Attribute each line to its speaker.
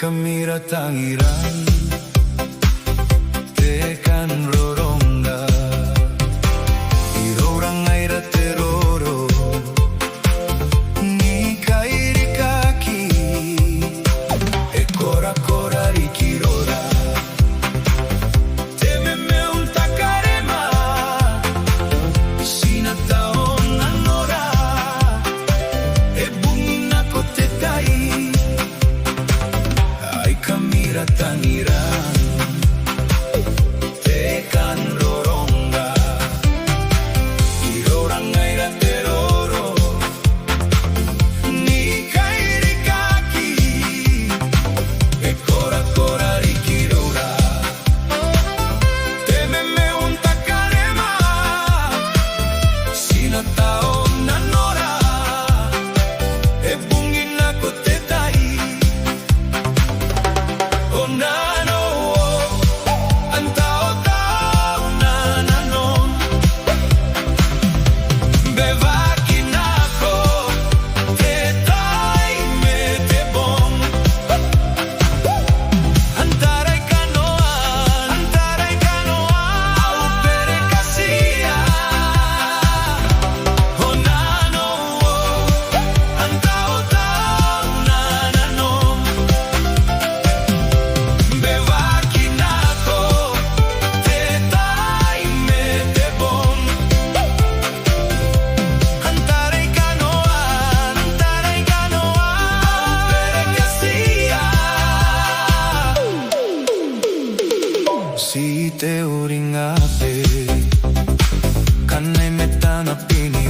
Speaker 1: kamira tangiran tekan rorongga irorang aira teroro ni kairi kaki e cora cora rikirora teme me un takarema sinataon anora e bungina kotetai ai kamira tangiran tekan rorongga irorang aira teroro ni kairi kaki e cora cora rikirora teme me un takarema sinataon anora e bungina kotetai oh nano antao tao nanano bevakinako tetai me te bon antarai kanoan au pere kasia oh nano antao tao nanano bevakinako tetai me te bon antarai kanoan au pere kasia si te uringape kanai metana pini